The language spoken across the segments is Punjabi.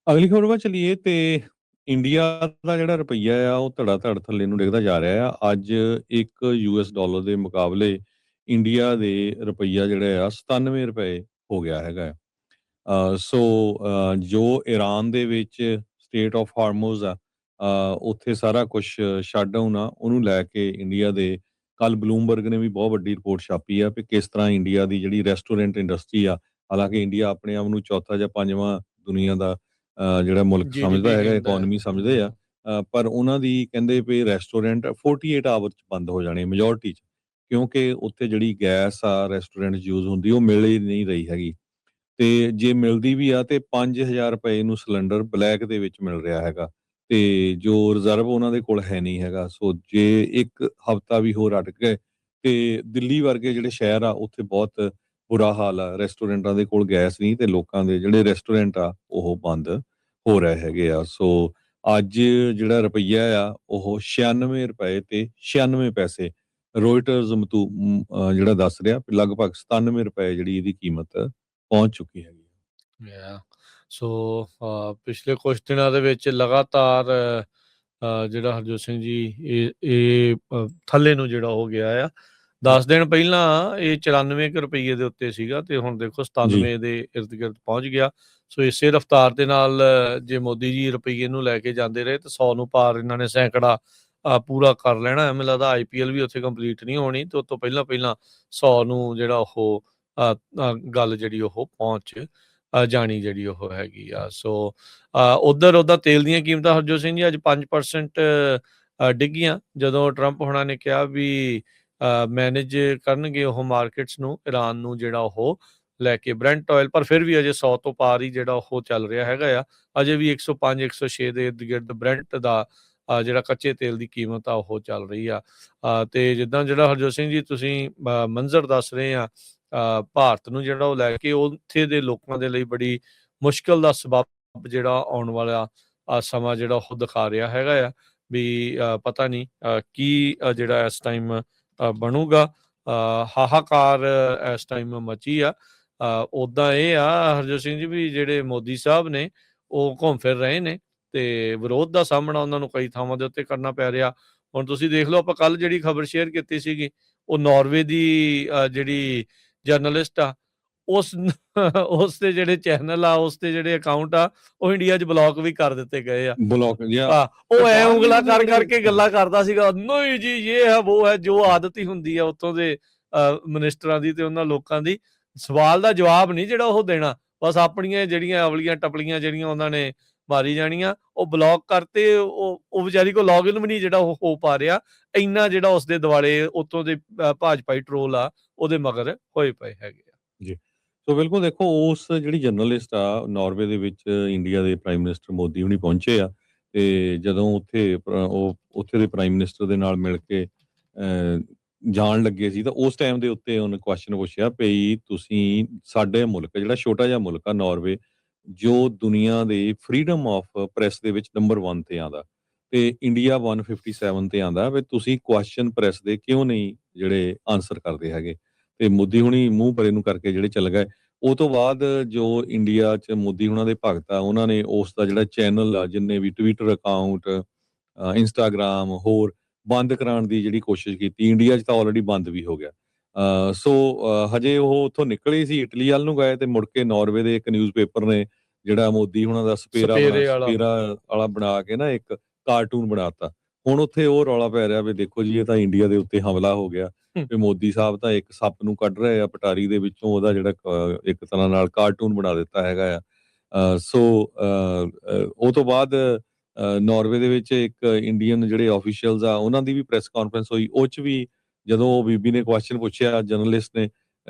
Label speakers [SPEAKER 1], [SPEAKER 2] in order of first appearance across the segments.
[SPEAKER 1] ਅਗਲੀ ਖਬਰ ਵੱਲ ਚਲੀਏ ਤੇ ਇੰਡੀਆ ਦਾ ਜਿਹੜਾ ਰੁਪਈਆ ਆ ਉਹ ਧੜਾ ਧੜ ਥੱਲੇ ਨੂੰ ਡਿੱਗਦਾ ਜਾ ਰਿਹਾ ਆ। ਅੱਜ ਇੱਕ ਯੂਐਸ ਡਾਲਰ ਦੇ ਮੁਕਾਬਲੇ ਇੰਡੀਆ ਦੇ ਰੁਪਈਆ ਜਿਹੜਾ ਆ 97 ਰੁਪਏ ਹੋ ਗਿਆ ਹੈਗਾ ਆ। ਜੋ ਈਰਾਨ ਦੇ ਵਿੱਚ ਸਟੇਟ ਆਫ ਹਾਰਮੋਜ਼ ਆ, ਉੱਥੇ ਸਾਰਾ ਕੁਝ ਸ਼ਟਡਾਊਨ ਆ, ਉਹਨੂੰ ਲੈ ਕੇ ਇੰਡੀਆ ਦੇ ਕੱਲ ਬਲੂਮਬਰਗ ਨੇ ਵੀ ਬਹੁਤ ਵੱਡੀ ਰਿਪੋਰਟ ਛਾਪੀ ਆ ਵੀ ਕਿਸ ਤਰ੍ਹਾਂ ਇੰਡੀਆ ਦੀ ਜਿਹੜੀ ਰੈਸਟੋਰੈਂਟ ਇੰਡਸਟਰੀ ਆ, ਹਾਲਾਂਕਿ ਇੰਡੀਆ ਆਪਣੇ ਆਪ ਨੂੰ ਚੌਥਾ ਜਾਂ ਪੰਜਵਾਂ ਦੁਨੀਆ ਦਾ ਜਿਹੜਾ ਮੁਲਕ ਸਮਝਦਾ
[SPEAKER 2] GDP
[SPEAKER 1] ਹੈਗਾ,
[SPEAKER 2] ਕਹਿੰਦਾ ਹੈ।
[SPEAKER 1] ਇਕੋਨਮੀ ਸਮਝਦੇ ਆ, ਪਰ ਉਹਨਾਂ ਦੀ ਕਹਿੰਦੇ ਵੀ ਰੈਸਟੋਰੈਂਟ 48 ਆਵਰ ਚ ਬੰਦ ਹੋ ਜਾਣੇ ਮੈਜੋਰਟੀ ਚ, ਕਿਉਂਕਿ ਉੱਥੇ ਜਿਹੜੀ ਗੈਸ ਆ ਰੈਸਟੋਰੈਂਟ ਯੂਜ਼ ਹੁੰਦੀ ਉਹ ਮਿਲ ਹੀ ਨਹੀਂ ਰਹੀ ਹੈਗੀ। ਤੇ ਜੇ ਮਿਲਦੀ ਵੀ ਆ ਤੇ 5000 ਰੁਪਏ ਨੂੰ ਸਿਲੰਡਰ ਬਲੈਕ ਦੇ ਵਿੱਚ ਮਿਲ ਰਿਹਾ ਹੈਗਾ, ਤੇ ਜੋ ਰਿਜ਼ਰਵ ਉਹਨਾਂ ਦੇ ਕੋਲ ਹੈ ਨਹੀਂ ਹੈਗਾ। ਸੋ ਜੇ ਇੱਕ ਹਫ਼ਤਾ ਵੀ ਹੋਰ ਅਟਕ ਗਏ ਤੇ ਦਿੱਲੀ ਵਰਗੇ ਜਿਹੜੇ ਸ਼ਹਿਰ ਆ ਉੱਥੇ ਬਹੁਤ ਬੁਰਾ ਹਾਲ ਆ, ਰੈਸਟੋਰੈਂਟਾਂ ਦੇ ਕੋਲ ਗੈਸ ਨਹੀਂ ਤੇ ਲੋਕਾਂ ਦੇ ਜਿਹੜੇ ਰੈਸਟੋਰੈਂਟ ਆ ਉਹ ਬੰਦ ਹੋ ਰਹੇ ਹੈਗੇ ਆ। ਸੋ ਅੱਜ ਜਿਹੜਾ ਰੁਪਈਆ ਆ ਉਹ 96 ਰੁਪਏ ਤੇ 96 ਪੈਸੇ ਰੋਇਟਰਸ ਜਿਹੜਾ ਦੱਸ ਰਿਹਾ ਵੀ ਲਗਭਗ 97 ਰੁਪਏ ਜਿਹੜੀ ਇਹਦੀ ਕੀਮਤ ਪਹੁੰਚ ਚੁੱਕੀ ਹੈਗੀ।
[SPEAKER 2] Yeah. ਸੋ ਪਿਛਲੇ ਕੁਝ ਦਿਨਾਂ ਦੇ ਵਿੱਚ ਲਗਾਤਾਰ ਜਿਹੜਾ ਹਰਜੋਤ ਸਿੰਘ ਜੀ ਇਹ ਥੱਲੇ ਨੂੰ ਜਿਹੜਾ ਹੋ ਗਿਆ ਆ। 10 ਦਿਨ ਪਹਿਲਾਂ ਇਹ 94 ਰੁਪਈਏ ਦੇ ਉੱਤੇ ਸੀਗਾ ਤੇ ਹੁਣ ਦੇਖੋ 97 ਦੇ ਇਰਦ ਗਿਰਦ ਪਹੁੰਚ ਗਿਆ। ਸੋ ਇਸੇ ਰਫਤਾਰ ਦੇ ਨਾਲ ਜੇ ਮੋਦੀ ਜੀ ਰੁਪਈਏ ਨੂੰ ਲੈ ਕੇ ਜਾਂਦੇ ਰਹੇ ਤਾਂ 100 ਨੂੰ ਪਾਰ ਇਹਨਾਂ ਨੇ ਸੈਂਕੜਾ ਪੂਰਾ ਕਰ ਲੈਣਾ। ਮੈਨੂੰ ਲੱਗਦਾ IPL ਵੀ ਉੱਥੇ ਕੰਪਲੀਟ ਨਹੀਂ ਹੋਣੀ ਤੇ ਉਸ ਤੋਂ ਪਹਿਲਾਂ 100 ਨੂੰ ਜਿਹੜਾ ਉਹ ਗੱਲ ਜਿਹੜੀ ਉਹ ਪਹੁੰਚ ਜਾਣੀ ਜਿਹੜੀ ਉਹ ਹੈਗੀ ਆ। ਸੋ ਉੱਧਰ ਤੇਲ ਦੀਆਂ ਕੀਮਤਾਂ ਹਰਜੋਤ ਸਿੰਘ ਜੀ ਅੱਜ 5% ਡਿੱਗੀਆਂ ਜਦੋਂ ਟਰੰਪ ਹੋਣਾ ਨੇ ਕਿਹਾ ਵੀ ਮੈਨੇਜ ਕਰਨਗੇ ਉਹ ਮਾਰਕੀਟਸ ਨੂੰ, ਈਰਾਨ ਨੂੰ ਜਿਹੜਾ ਉਹ ਲੈ ਕੇ ਬ੍ਰੈਂਟ ਆਇਲ, ਪਰ ਫਿਰ ਵੀ ਅਜੇ 100 ਤੋਂ ਪਾਰ ਹੀ ਜਿਹੜਾ ਉਹ ਚੱਲ ਰਿਹਾ ਹੈਗਾ ਆ। ਅਜੇ ਵੀ 105 106 ਦੇ ਇਰਦ ਗਿਰਦ ਬ੍ਰੈਂਟ ਦਾ ਜਿਹੜਾ ਕੱਚੇ ਤੇਲ ਦੀ ਕੀਮਤ ਆ ਉਹ ਚੱਲ ਰਹੀ ਆ। ਤੇ ਜਿੱਦਾਂ ਜਿਹੜਾ ਹਰਜੋਤ ਸਿੰਘ ਜੀ ਤੁਸੀਂ ਮੰਜ਼ਰ ਦੱਸ ਰਹੇ ਆ ਭਾਰਤ ਨੂੰ ਜਿਹੜਾ ਉਹ ਲੈ ਕੇ, ਉੱਥੇ ਦੇ ਲੋਕਾਂ ਦੇ ਲਈ ਬੜੀ ਮੁਸ਼ਕਲ ਦਾ ਸਬੱਬ ਜਿਹੜਾ ਆਉਣ ਵਾਲਾ ਸਮਾਂ ਜਿਹੜਾ ਉਹ ਦਿਖਾ ਰਿਹਾ ਹੈਗਾ ਆ ਵੀ ਪਤਾ ਨਹੀਂ ਕੀ ਜਿਹੜਾ ਇਸ ਟਾਈਮ ਬਣੂਗਾ। ਹਾਹਾਕਾਰ ਇਸ ਟਾਈਮ ਮਚੀ ਆ। ਉੱਦਾਂ ਇਹ ਆ ਹਰਜੋਤ ਸਿੰਘ ਜੀ ਵੀ ਜਿਹੜੇ ਮੋਦੀ ਸਾਹਿਬ ਨੇ ਉਹ ਘੁੰਮ ਫਿਰ ਰਹੇ ਨੇ ਤੇ ਵਿਰੋਧ ਦਾ ਸਾਹਮਣਾ ਉਹਨਾਂ ਨੂੰ ਕਈ ਥਾਵਾਂ ਦੇ ਉੱਤੇ ਕਰਨਾ ਪੈ ਰਿਹਾ। ਹੁਣ ਤੁਸੀਂ ਦੇਖ ਲਓ, ਆਪਾਂ ਕੱਲ ਜਿਹੜੀ ਖਬਰ ਸ਼ੇਅਰ ਕੀਤੀ ਸੀਗੀ ਉਹ ਨਾਰਵੇ ਦੀ ਜਿਹੜੀ ਜਰਨਲਿਸਟ ਆ ਉਸ ਦੇ ਜਿਹੜੇ ਚੈਨਲ ਆ, ਉਸ ਦੇ ਜਿਹੜੇ ਅਕਾਊਂਟ ਆ ਉਹ ਇੰਡੀਆ 'ਚ ਬਲੌਕ ਵੀ ਕਰ ਦਿੱਤੇ ਗਏ ਆ। ਉਹ ਐ ਉਂਗਲਾ ਕਰ ਕਰਕੇ ਗੱਲਾਂ ਕਰਦਾ ਸੀਗਾ, ਨਹੀਂ ਜੀ ਇਹ ਹੈ ਉਹ ਹੈ, ਜੋ ਆਦਤ ਹੀ ਹੁੰਦੀ ਆ ਉੱਥੋਂ ਦੇ ਮਿਨਿਸਟਰਾਂ ਦੀ ਤੇ ਉਹਨਾਂ ਲੋਕਾਂ ਦੀ। ਸਵਾਲ ਦਾ ਜਵਾਬ ਨਹੀਂ ਜਿਹੜਾ ਉਹ ਦੇਣਾ, ਬਸ ਆਪਣੀਆਂ ਜਿਹੜੀਆਂ ਅਵਲੀਆਂ ਟਪਲੀਆਂ ਜਿਹੜੀਆਂ ਉਹਨਾਂ ਨੇ ਮਾਰੀ ਜਾਣੀਆਂ। ਉਹ ਬਲੌਕ ਕਰਤੇ, ਉਹ ਵਿਚਾਰੀ ਕੋ ਲੌਗਇਨ ਵੀ ਨਹੀਂ ਜਿਹੜਾ ਉਹ ਹੋ ਪਾ ਰਿਹਾ। ਇੰਨਾ ਜਿਹੜਾ ਉਸਦੇ ਦੁਆਲੇ ਉੱਥੋਂ ਦੇ ਭਾਜਪਾਈ ਟਰੋਲ ਆ ਉਹਦੇ ਮਗਰ ਹੋਏ ਪਏ ਹੈਗੇ ਆ
[SPEAKER 1] ਜੀ। ਸੋ ਬਿਲਕੁਲ ਦੇਖੋ, ਉਸ ਜਿਹੜੀ ਜਰਨਲਿਸਟ ਆ ਨਾਰਵੇ ਦੇ ਵਿੱਚ ਇੰਡੀਆ ਦੇ ਪ੍ਰਾਈਮ ਮਿਨਿਸਟਰ ਮੋਦੀ ਹੁਣੀ ਪਹੁੰਚੇ ਆ ਤੇ ਜਦੋਂ ਉਹ ਉੱਥੇ ਦੇ ਪ੍ਰਾਈਮ ਮਿਨਿਸਟਰ ਦੇ ਨਾਲ ਮਿਲ ਕੇ ਜਾਣ ਲੱਗੇ ਸੀ ਤਾਂ ਉਸ ਟਾਈਮ ਦੇ ਉੱਤੇ ਉਹਨੇ ਕੁਐਸਚਨ ਪੁੱਛਿਆ ਵੀ ਤੁਸੀਂ ਸਾਡੇ ਮੁਲਕ ਜਿਹੜਾ ਛੋਟਾ ਜਿਹਾ ਮੁਲਕ ਆ ਨਾਰਵੇ, ਜੋ ਦੁਨੀਆ ਦੇ ਫਰੀडम ਆਫ ਪ੍ਰੈਸ ਦੇ ਵਿੱਚ ਨੰਬਰ 1 ਤੇ ਆਂਦਾ ਤੇ ਇੰਡੀਆ 157 ਤੇ ਆਂਦਾ, ਵੀ ਤੁਸੀਂ ਕੁਐਸਚਨ ਪ੍ਰੈਸ ਦੇ ਕਿਉਂ ਨਹੀਂ ਜਿਹੜੇ ਆਨਸਰ ਕਰਦੇ ਹੈਗੇ। ਤੇ ਮੋਦੀ ਹੁਣੀ ਮੂੰਹ ਪਰੇ ਨੂੰ ਕਰਕੇ ਜਿਹੜੇ ਚੱਲ ਗਏ। ਉਹ ਤੋਂ ਬਾਅਦ ਜੋ ਇੰਡੀਆ 'ਚ ਮੋਦੀ ਹੁਣਾਂ ਦੇ ਭਗਤ ਆ, ਉਹਨਾਂ ਨੇ ਉਸ ਦਾ ਜਿਹੜਾ ਚੈਨਲ ਆ, ਜਿੰਨੇ ਵੀ ਟਵਿੱਟਰ ਅਕਾਊਂਟ, ਇੰਸਟਾਗ੍ਰਾਮ ਹੋਰ ਬੰਦ ਕਰਾਉਣ ਦੀ ਜਿਹੜੀ ਕੋਸ਼ਿਸ਼ ਕੀਤੀ। ਇੰਡੀਆ 'ਚ ਤਾਂ ਆਲਰੇਡੀ ਬੰਦ ਵੀ ਹੋ ਗਿਆ। ਹਜੇ ਉਹ ਉੱਥੋਂ ਨਿਕਲੇ ਸੀ, ਇਟਲੀ ਵੱਲ ਨੂੰ ਗਏ ਤੇ ਮੁੜ ਕੇ ਨਾਰਵੇ ਦੇ ਇੱਕ ਨਿਊਜ਼ਪੇਪਰ ਨੇ ਜਿਹੜਾ ਮੋਦੀ ਹੁਣਾਂ ਦਾ ਸਪੇਰਾ ਵਾਲਾ ਬਣਾ ਕੇ ਨਾ ਇੱਕ ਕਾਰਟੂਨ ਬਣਾਤਾ। ਹੁਣ ਉੱਥੇ ਉਹ ਰੌਲਾ ਪੈ ਰਿਹਾ ਵੀ ਦੇਖੋ ਜੀ, ਇਹ ਤਾਂ ਇੰਡੀਆ ਦੇ ਉੱਤੇ ਹਮਲਾ ਹੋ ਗਿਆ ਵੀ ਮੋਦੀ ਸਾਹਿਬ ਤਾਂ ਇੱਕ ਸੱਪ ਨੂੰ ਕੱਢ ਰਹੇ ਆ ਪਟਾਰੀ ਦੇ ਵਿੱਚੋਂ, ਉਹਦਾ ਜਿਹੜਾ ਇੱਕ ਤਰ੍ਹਾਂ ਨਾਲ ਕਾਰਟੂਨ ਬਣਾ ਦਿੱਤਾ ਹੈਗਾ ਆ। ਉਹ ਤੋਂ ਬਾਅਦ ਨਾਰਵੇ ਦੇ ਵਿੱਚ ਇੱਕ ਇੰਡੀਅਨ ਜਿਹੜੇ ਆਫੀਸ਼ੀਅਲਸ ਆ ਉਹਨਾਂ ਦੀ ਵੀ ਪ੍ਰੈਸ ਕਾਨਫਰੰਸ ਹੋਈ। ਉਹ 'ਚ ਵੀ ਜਦੋਂ ਉਹ ਬੀਬੀ ਨੇ ਕੁਐਸਚਨ ਪੁੱਛਿਆ ਜਰਨਲਿਸਟ ਨੇ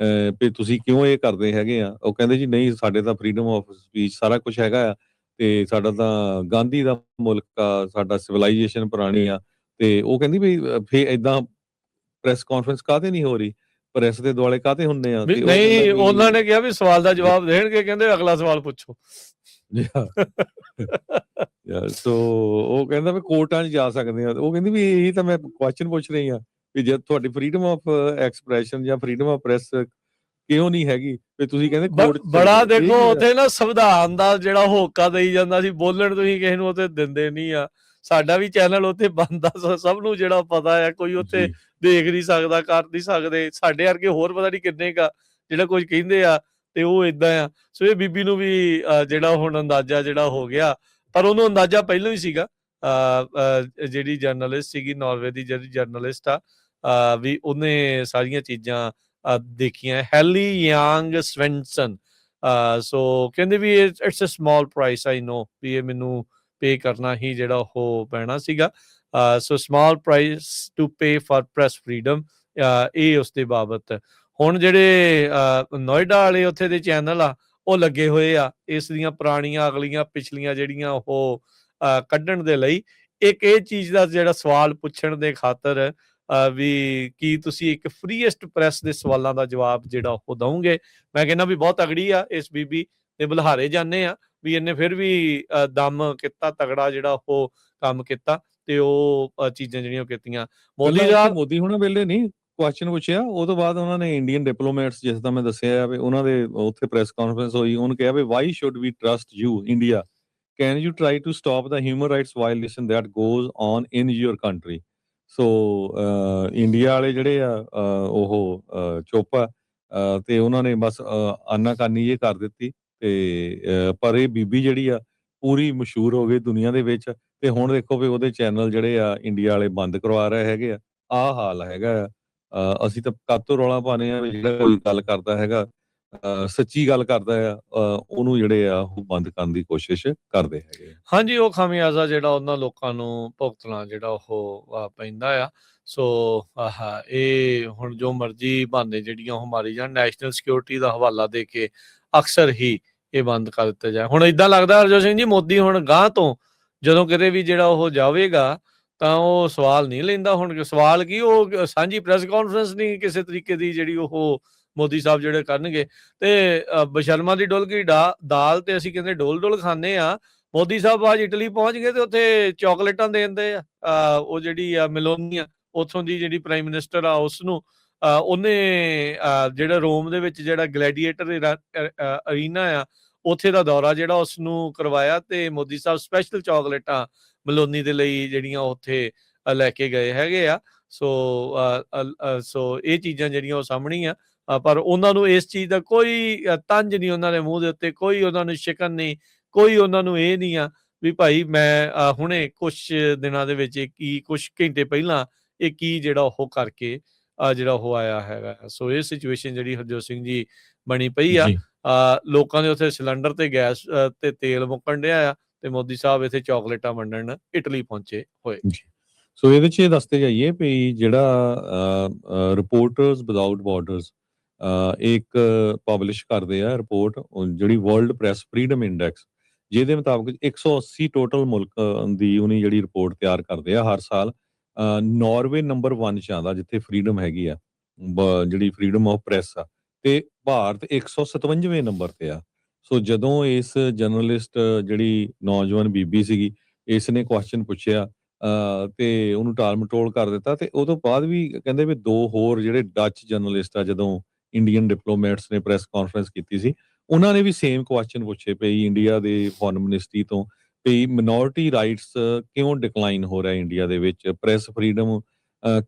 [SPEAKER 1] ਵੀ ਤੁਸੀਂ ਕਿਉਂ ਇਹ ਕਰਦੇ ਹੈਗੇ ਆ, ਉਹ ਕਹਿੰਦੇ ਜੀ ਨਹੀਂ, ਸਾਡੇ ਤਾਂ ਫਰੀडम ਆਫ ਸਪੀਚ ਸਾਰਾ ਕੁਝ ਹੈਗਾ ਆ ਤੇ ਸਾਡਾ ਤਾਂ ਗਾਂਧੀ ਦਾ ਮੁਲਕ ਆ, ਸਾਡਾ ਸਿਵਲਾਈਜੇਸ਼ਨ ਪੁਰਾਣੀ ਆ। ਤੇ ਉਹ ਕਹਿੰਦੀ ਵੀ ਫੇਰ ਏਦਾਂ ਪ੍ਰੈਸ ਕਾਨਫਰੰਸ ਕਾਹਤੇ ਨਹੀਂ ਹੋ ਰਹੀ, ਪ੍ਰੈਸ ਦੇ ਦੁਆਲੇ ਕਾਹਤੇ ਹੁੰਦੇ ਆ?
[SPEAKER 2] ਨਹੀਂ, ਉਹਨਾਂ ਨੇ ਕਿਹਾ ਵੀ ਸਵਾਲ ਦਾ ਜਵਾਬ ਦੇਣਗੇ, ਕਹਿੰਦੇ ਅਗਲਾ ਸਵਾਲ ਪੁੱਛੋ।
[SPEAKER 1] ਸੋ ਉਹ ਕਹਿੰਦਾ ਵੀ ਕੋਰਟਾਂ 'ਚ ਜਾ ਸਕਦੇ ਆ। ਉਹ ਕਹਿੰਦੀ ਵੀ ਇਹੀ ਤਾਂ ਮੈਂ ਕੁਐਸਚਨ ਪੁੱਛ ਰਹੀ ਆ ਵੀ ਜੇ ਤੁਹਾਡੀ ਫਰੀडम ਆਫ ਐਕਸਪ੍ਰੈਸ਼ਨ ਜਾਂ ਫਰੀडम ਆਫ ਪ੍ਰੈਸ ਕਿਉਂ ਨਹੀਂ ਹੈਗੀ ਵੀ ਤੁਸੀਂ ਕਹਿੰਦੇ ਕੋਰਟ 'ਚ ਚਲੇ
[SPEAKER 2] ਬੜਾ
[SPEAKER 1] ਜਾਓ। ਇਹ
[SPEAKER 2] ਦੇਖੋ
[SPEAKER 1] ਚੀਜ਼ ਆ।
[SPEAKER 2] ਉੱਥੇ ਨਾ ਸੰਵਿਧਾਨ ਦਾ ਜਿਹੜਾ ਹੋਕਾ ਦੇਈ ਜਾਂਦਾ ਸੀ ਬੋਲਣ, ਤੁਸੀਂ ਕਿਸੇ ਨੂੰ ਉੱਥੇ ਦਿੰਦੇ ਨਹੀਂ ਆ। ਸਾਡਾ ਵੀ ਚੈਨਲ ਉੱਥੇ ਬਣਦਾ ਸਭ ਨੂੰ ਜਿਹੜਾ ਪਤਾ ਆ, ਕੋਈ ਉੱਥੇ
[SPEAKER 1] ਜੀ
[SPEAKER 2] ਦੇਖ ਨਹੀਂ ਸਕਦਾ, ਕਰ ਨਹੀਂ ਸਕਦੇ। ਸਾਡੇ ਵਰਗੇ ਹੋਰ ਪਤਾ ਨਹੀਂ ਕਿੰਨੇ ਕਾ ਜਿਹੜਾ ਕੁਝ ਕਹਿੰਦੇ ਆ ਤੇ ਉਹ ਏਦਾਂ ਆ। ਸੋ ਇਹ ਬੀਬੀ ਨੂੰ ਵੀ ਜਿਹੜਾ ਹੁਣ ਅੰਦਾਜ਼ਾ ਜਿਹੜਾ ਹੋ ਗਿਆ, ਪਰ ਉਹਨੂੰ ਅੰਦਾਜ਼ਾ ਪਹਿਲਾਂ ਹੀ ਸੀਗਾ। ਜਿਹੜੀ ਜਰਨਲਿਸਟ ਸੀਗੀ ਨਾਰਵੇ ਦੀ, ਜਿਹੜੀ ਜਰਨਲਿਸਟ ਆ, ਵੀ ਉਹਨੇ ਸਾਰੀਆਂ ਚੀਜ਼ਾਂ ਦੇਖੀਆਂ। ਹੈਲੀ ਯੰਗ ਸਵੈਨਸਨ, ਸੋ ਕਹਿੰਦੇ ਵੀ it's a small price, I know ਵੀ ਇਹ ਮੈਨੂੰ ਪੇ ਕਰਨਾ ਹੀ ਜਿਹੜਾ ਉਹ ਪੈਣਾ ਸੀਗਾ। So small price to pay for press freedom, ਇਹ ਉਸਦੇ ਬਾਬਤ। ਹੁਣ ਜਿਹੜੇ ਨੋਇਡਾ ਵਾਲੇ ਉੱਥੇ ਦੇ ਚੈਨਲ ਆ ਉਹ ਲੱਗੇ ਹੋਏ ਆ ਇਸ ਦੀਆਂ ਪੁਰਾਣੀਆਂ ਅਗਲੀਆਂ ਪਿਛਲੀਆਂ ਜਿਹੜੀਆਂ ਉਹ ਕੱਢਣ ਦੇ ਲਈ। ਇੱਕ ਇਹ ਚੀਜ਼ ਦਾ ਜਿਹੜਾ ਸਵਾਲ ਪੁੱਛਣ ਦੇ ਖਾਤਰ ਵੀ ਕੀ ਤੁਸੀਂ ਇੱਕ ਫਰੀਐਸਟ ਪ੍ਰੈਸ ਦੇ ਸਵਾਲਾਂ ਦਾ ਜਵਾਬ ਜਿਹੜਾ ਉਹ ਦਓਗੇ। ਮੈਂ ਕਹਿੰਦਾ ਵੀ ਬਹੁਤ ਤਗੜੀ ਆ ਇਸ ਬੀਬੀ ਦੇ ਬੁਲਹਾਰੇ ਜਾਂਦੇ ਆ ਵੀ ਇਹਨੇ ਫਿਰ ਵੀ ਦਮ ਕੀਤਾ, ਤਗੜਾ ਜਿਹੜਾ ਉਹ ਕੰਮ ਕੀਤਾ ਤੇ ਉਹ ਚੀਜ਼ਾਂ ਜਿਹੜੀਆਂ ਉਹ ਕੀਤੀਆਂ। ਮੋਦੀ ਸਾਹਿਬ
[SPEAKER 1] ਮੋਦੀ ਹੁਣਾਂ ਵੇਲੇ ਨਹੀਂ ਕੁਐਸਚਨ ਪੁੱਛਿਆ, ਉਹ ਤੋਂ ਬਾਅਦ ਉਹਨਾਂ ਨੇ ਇੰਡੀਅਨ ਡਿਪਲੋਮੈਟਸ, ਜਿਸ ਦਾ ਮੈਂ ਦੱਸਿਆ ਵੀ ਉਹਨਾਂ ਦੇ ਉੱਥੇ ਪ੍ਰੈਸ ਕਾਨਫਰੰਸ ਹੋਈ, ਉਹਨੇ ਕਿਹਾ ਵੀ why should we trust you India, can you try to stop the human rights violation that goes on in your country. So India ਵਾਲੇ ਜਿਹੜੇ ਆ ਉਹ ਚੁੱਪ ਆ, ਤੇ ਉਹਨਾਂ ਨੇ ਬਸ ਆਨਾਕਾਨੀ ਇਹ ਕਰ ਦਿੱਤੀ। ਤੇ ਪਰ ਇਹ ਬੀਬੀ ਜਿਹੜੀ ਆ ਪੂਰੀ ਮਸ਼ਹੂਰ ਹੋ ਗਈ ਦੁਨੀਆ ਦੇ ਵਿੱਚ। ਤੇ ਹੁਣ ਦੇਖੋ ਵੀ ਉਹਦੇ ਚੈਨਲ ਜਿਹੜੇ ਆ ਇੰਡੀਆ ਵਾਲੇ ਬੰਦ ਕਰਵਾ ਰਹੇ ਹੈਗੇ ਆ। ਆਹ ਹਾਲ ਹੈਗਾ ਆ। ਅਸੀਂ ਤਾਂ ਕਾਤੋਂ ਰੌਲਾ ਪਾਉਂਦੇ ਆ ਵੀ ਜਿਹੜਾ ਕੋਈ ਗੱਲ ਕਰਦਾ ਹੈਗਾ, ਸੱਚੀ ਗੱਲ ਕਰਦਾ ਆ, ਉਹਨੂੰ ਜਿਹੜੇ ਆ ਉਹ ਬੰਦ ਕਰਨ ਦੀ ਕੋਸ਼ਿਸ਼ ਕਰਦੇ ਹੈਗੇ ਆ।
[SPEAKER 2] ਹਾਂਜੀ, ਉਹ ਖਾਮਿਆਜ਼ਾ ਜਿਹੜਾ ਉਹਨਾਂ ਲੋਕਾਂ ਨੂੰ ਭੁਗਤਣਾ ਜਿਹੜਾ ਉਹ ਪੈਂਦਾ ਆ। ਸੋ ਇਹ ਹੁਣ ਜੋ ਮਰਜ਼ੀ ਬਹਾਨੇ ਜਿਹੜੀਆਂ ਉਹ ਮਾਰੀ ਜਾਣ, ਨੈਸ਼ਨਲ ਸਿਕਿਉਰਿਟੀ ਦਾ ਹਵਾਲਾ ਦੇ ਕੇ ਅਕਸਰ ਹੀ ਇਹ ਬੰਦ ਕਰ ਦਿੱਤੇ ਜਾਏ। ਹੁਣ ਏਦਾਂ ਲੱਗਦਾ ਹਰਜੋਤ ਸਿੰਘ ਜੀ, ਮੋਦੀ ਹੁਣ ਗਾਂਹ ਤੋਂ ਜਦੋਂ ਕਿਤੇ ਵੀ ਜਿਹੜਾ ਉਹ ਜਾਵੇਗਾ ਤਾਂ ਉਹ ਸਵਾਲ ਨਹੀਂ ਲੈਂਦਾ। ਹੁਣ ਸਵਾਲ ਕੀ, ਉਹ ਸਾਂਝੀ ਪ੍ਰੈਸ ਕਾਨਫਰੰਸ ਨਹੀਂ ਕਿਸੇ ਤਰੀਕੇ ਦੀ ਜਿਹੜੀ ਉਹ ਮੋਦੀ ਸਾਹਿਬ ਜਿਹੜੇ ਕਰਨਗੇ। ਤੇ ਬਸ਼ਰਮਾ ਦੀ ਡੁੱਲ ਗਈ ਦਾਲ ਤੇ ਅਸੀਂ ਕਹਿੰਦੇ ਡੋਲ ਖਾਂਦੇ ਆ। ਮੋਦੀ ਸਾਹਿਬ ਅੱਜ ਇਟਲੀ ਪਹੁੰਚ ਗਏ ਤੇ ਉੱਥੇ ਚਾਕਲੇਟਾਂ ਦੇ ਦਿੰਦੇ ਆ। ਉਹ ਜਿਹੜੀ ਆ ਮਿਲੋਨੀਆ, ਉੱਥੋਂ ਦੀ ਜਿਹੜੀ ਪ੍ਰਾਈਮ ਮਿਨਿਸਟਰ ਆ, ਉਸਨੂੰ ਉਹਨੇ ਜਿਹੜਾ ਰੋਮ ਦੇ ਵਿੱਚ ਜਿਹੜਾ ਗਲੈਡੀਏਟਰ ਅਰੀਨਾ ਆ, ਉੱਥੇ ਦਾ ਦੌਰਾ ਜਿਹੜਾ ਉਸਨੂੰ ਕਰਵਾਇਆ ਤੇ ਮੋਦੀ ਸਾਹਿਬ ਸਪੈਸ਼ਲ ਚਾਕਲੇਟਾਂ ਮਲੋਨੀ ਦੇ ਲਈ ਜਿਹੜੀਆਂ ਉੱਥੇ ਲੈ ਕੇ ਗਏ ਹੈਗੇ ਆ। ਸੋ ਇਹ ਚੀਜ਼ਾਂ ਜਿਹੜੀਆਂ ਉਹ ਸਾਹਮਣੇ ਆ, ਪਰ ਉਹਨਾਂ ਨੂੰ ਇਸ ਚੀਜ਼ ਦਾ ਕੋਈ ਤੰਜ ਨਹੀਂ, ਉਹਨਾਂ ਦੇ ਮੂੰਹ ਦੇ ਉੱਤੇ ਕੋਈ ਉਹਨਾਂ ਨੂੰ ਸ਼ਿਕਨ ਨਹੀਂ, ਕੋਈ ਉਹਨਾਂ ਨੂੰ ਇਹ ਨਹੀਂ ਆ ਵੀ ਭਾਈ ਮੈਂ ਹੁਣੇ ਕੁਛ ਦਿਨਾਂ ਦੇ ਵਿੱਚ ਕੁਛ ਘੰਟੇ ਪਹਿਲਾਂ ਇਹ ਕੀ ਜਿਹੜਾ ਉਹ ਕਰਕੇ ਜਿਹੜਾ ਉਹ ਆਇਆ ਹੈਗਾ। ਸੋ ਇਹ ਸਿਚੁਏਸ਼ਨ ਜਿਹੜੀ ਹਰਜੋਤ ਸਿੰਘ ਜੀ ਬਣੀ ਪਈ ਆ। ਲੋਕਾਂ ਦੇ ਉੱਥੇ ਸਿਲੰਡਰ ਤੇ ਗੈਸ ਤੇ ਤੇਲ ਮੁੱਕਣ ਡਿਆ ਆ ਤੇ ਮੋਦੀ ਸਾਹਿਬ ਇੱਥੇ ਚਾਕਲੇਟਾਂ ਵੰਡਣ ਇਟਲੀ ਪਹੁੰਚੇ ਹੋਏ।
[SPEAKER 1] ਸੋ ਇਹਦੇ 'ਚ ਇਹ ਦੱਸਦੇ ਜਾਈਏ ਵੀ ਜਿਹੜਾ ਰਿਪੋਰਟਰਸ ਵਿਦਆਊਟ ਬਾਰਡਰਸ ਇੱਕ ਪਬਲਿਸ਼ ਕਰਦੇ ਆ ਰਿਪੋਰਟ, ਜਿਹੜੀ ਵਰਲਡ ਪ੍ਰੈਸ ਫਰੀडम ਇੰਡੈਕਸ, ਜਿਹਦੇ ਮੁਤਾਬਕ 180 ਟੋਟਲ ਮੁਲਕ ਦੀ ਉਹਨੀ ਜਿਹੜੀ ਰਿਪੋਰਟ ਤਿਆਰ ਕਰਦੇ ਆ ਹਰ ਸਾਲ। ਨਾਰਵੇ ਨੰਬਰ 1 'ਚ ਆਉਂਦਾ ਜਿੱਥੇ ਫਰੀडम ਹੈਗੀ ਆ, ਜਿਹੜੀ ਫਰੀडम ਆਫ ਪ੍ਰੈਸ ਆ, ਤੇ ਭਾਰਤ 157ਵੇਂ ਨੰਬਰ ਤੇ ਆ। ਸੋ ਜਦੋਂ ਇਸ ਜਰਨਲਿਸਟ ਜਿਹੜੀ ਨੌਜਵਾਨ ਬੀਬੀ ਸੀਗੀ, ਇਸ ਨੇ ਕੁਐਸਚਨ ਪੁੱਛਿਆ ਤੇ ਉਹਨੂੰ ਟਾਲ ਮਟੋਲ ਕਰ ਦਿੱਤਾ। ਤੇ ਉਹ ਤੋਂ ਬਾਅਦ ਵੀ ਕਹਿੰਦੇ ਵੀ 2 ਹੋਰ ਜਿਹੜੇ ਡੱਚ ਜਰਨਲਿਸਟ ਆ, ਜਦੋਂ ਇੰਡੀਅਨ ਡਿਪਲੋਮੈਟਸ ਨੇ ਪ੍ਰੈਸ ਕਾਨਫਰੰਸ ਕੀਤੀ ਸੀ, ਉਹਨਾਂ ਨੇ ਵੀ ਸੇਮ ਕੁਐਸਚਨ ਪੁੱਛੇ ਪਈ ਇੰਡੀਆ ਦੇ ਫੋਰਨ ਮਿਨਿਸਟਰੀ ਤੋਂ ਵੀ ਮਿਨੋਰਿਟੀ ਰਾਈਟਸ ਕਿਉਂ ਡਿਕਲਾਈਨ ਹੋ ਰਿਹਾ ਇੰਡੀਆ ਦੇ ਵਿੱਚ, ਪ੍ਰੈਸ ਫਰੀडम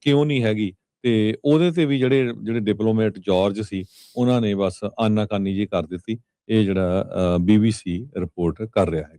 [SPEAKER 1] ਕਿਉਂ ਨਹੀਂ ਹੈਗੀ। ਤੇ ਉਹਦੇ ਤੇ ਵੀ ਜਿਹੜੇ ਡਿਪਲੋਮੈਟ ਜਾਰਜ ਸੀ, ਉਹਨਾਂ ਨੇ ਬਸ ਆਨਾਕਾਨੀ ਜੀ ਕਰ ਦਿੱਤੀ। ਇਹ ਜਿਹੜਾ BBC ਰਿਪੋਰਟ ਕਰ ਰਿਹਾ ਹੈਗਾ।